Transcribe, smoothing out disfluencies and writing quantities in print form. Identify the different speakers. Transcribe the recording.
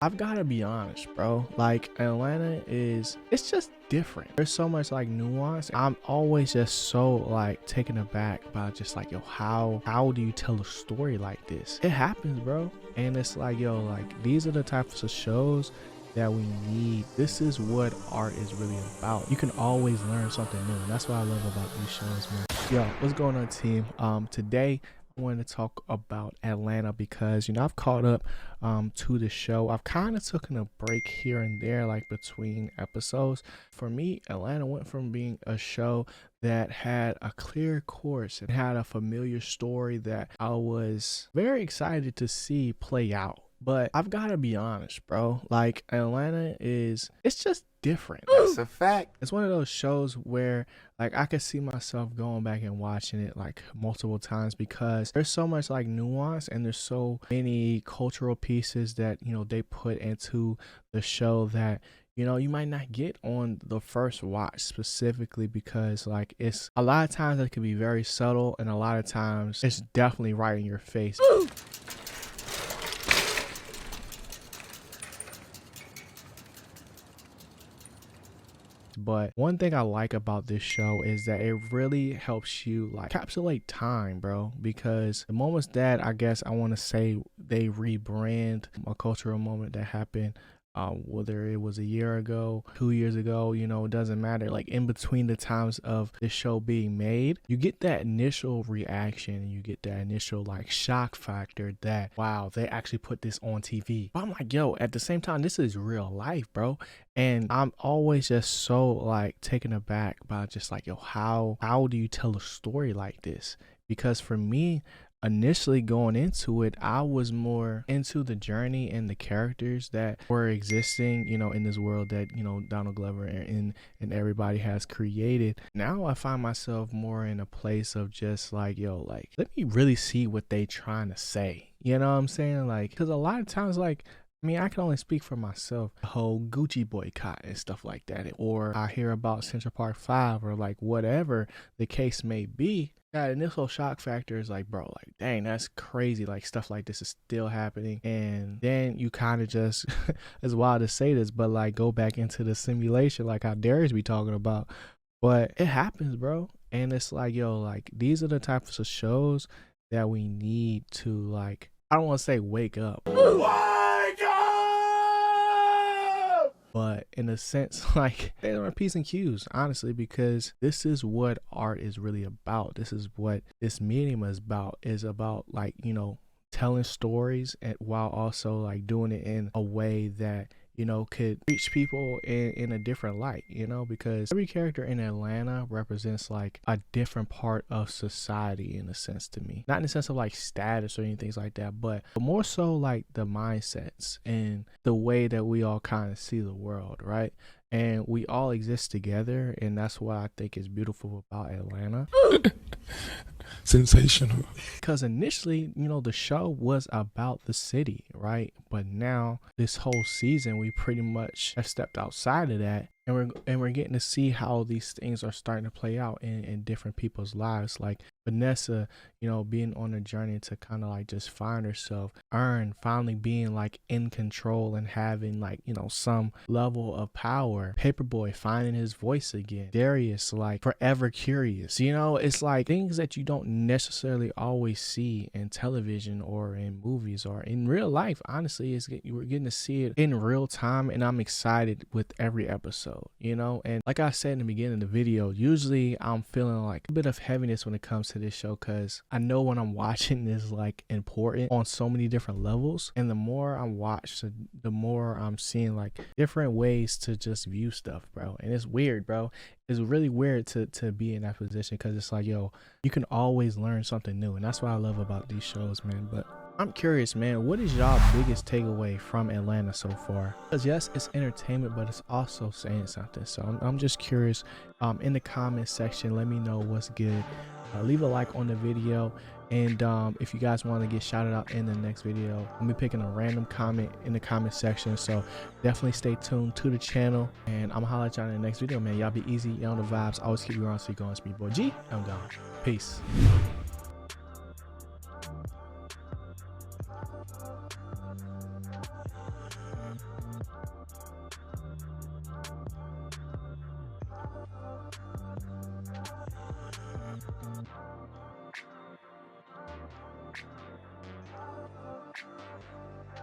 Speaker 1: I've got to be honest, bro. Like Atlanta it's just different. There's so much like nuance. I'm always just so like taken aback by just like, yo, how do you tell a story like this? It happens, bro. And it's like, yo, like these are the types of shows that we need. This is what art is really about. You can always learn something new. And that's what I love about these shows, man. Yo, what's going on, team? Today I wanted to talk about Atlanta because, you know, I've caught up to the show. I've kind of taken a break here and there, like between episodes. For me, Atlanta went from being a show that had a clear course and had a familiar story that I was very excited to see play out. But I've got to be honest, bro. Like Atlanta it's just different.
Speaker 2: That's a fact.
Speaker 1: It's one of those shows where like I could see myself going back and watching it like multiple times because there's so much like nuance and there's so many cultural pieces that, you know, they put into the show that, you know, you might not get on the first watch, specifically because like it's a lot of times it can be very subtle and a lot of times it's definitely right in your face. But one thing I like about this show is that it really helps you like encapsulate time, bro, because the moments that I guess I want to say they rebrand a cultural moment that happened, whether it was a year ago, 2 years ago, you know, it doesn't matter. Like in between the times of the show being made, you get that initial reaction, you get that initial like shock factor that, wow, they actually put this on TV. But I'm like, yo, at the same time, this is real life, bro. And I'm always just so like taken aback by just like, yo, how do you tell a story like this? Because for me, initially going into it, I was more into the journey and the characters that were existing, you know, in this world that, you know, Donald Glover and everybody has created. Now I find myself more in a place of just like, yo, like, let me really see what they trying to say. You know what I'm saying? Like, because a lot of times, like, I mean, I can only speak for myself, the whole Gucci boycott and stuff like that. Or I hear about Central Park 5 or like whatever the case may be. That initial shock factor is like, bro, like, dang, that's crazy. Like, stuff like this is still happening. And then you kind of just, it's wild to say this, but like go back into the simulation, like how Darius be talking about. But it happens, bro. And it's like, yo, like, these are the types of shows that we need to, like, I don't want to say wake up. But in a sense, like, they are P's and Q's, honestly, because this is what art is really about. This is what this medium is about like, you know, telling stories and while also like doing it in a way that, you know, could reach people in a different light, you know, because every character in Atlanta represents like a different part of society in a sense to me. Not in the sense of like status or anything like that, but more so like the mindsets and the way that we all kind of see the world, right? And we all exist together, and that's what I think is beautiful about Atlanta.
Speaker 2: Sensational.
Speaker 1: Because initially, you know, the show was about the city, right? But now this whole season, we pretty much have stepped outside of that, and we're getting to see how these things are starting to play out in different people's lives. Like Vanessa, you know, being on a journey to kind of like just find herself, Earn finally being like in control and having like, you know, some level of power, Paperboy finding his voice again, Darius like forever curious. You know, it's like things that you don't necessarily always see in television or in movies or in real life. Honestly, we're getting to see it in real time, and I'm excited with every episode, you know. And like I said in the beginning of the video, usually I'm feeling like a bit of heaviness when it comes to this show because I know what I'm watching is like important on so many different levels, and the more I watch, the more I'm seeing like different ways to just view stuff, bro. And it's weird, bro. It's really weird to be in that position because it's like, yo, you can always learn something new, and that's what I love about these shows, man. But I'm curious, man, what is y'all biggest takeaway from Atlanta so far? Because yes, it's entertainment, but it's also saying something. So I'm just curious. In the comment section, let me know what's good. Leave a like on the video, and if you guys want to get shouted out in the next video, I'll be picking a random comment in the comment section. So definitely stay tuned to the channel, and I'm gonna holler at y'all in the next video, man. Y'all be easy, y'all on the vibes. Always keep you on, so you going, speed boy G. I'm gone. Peace.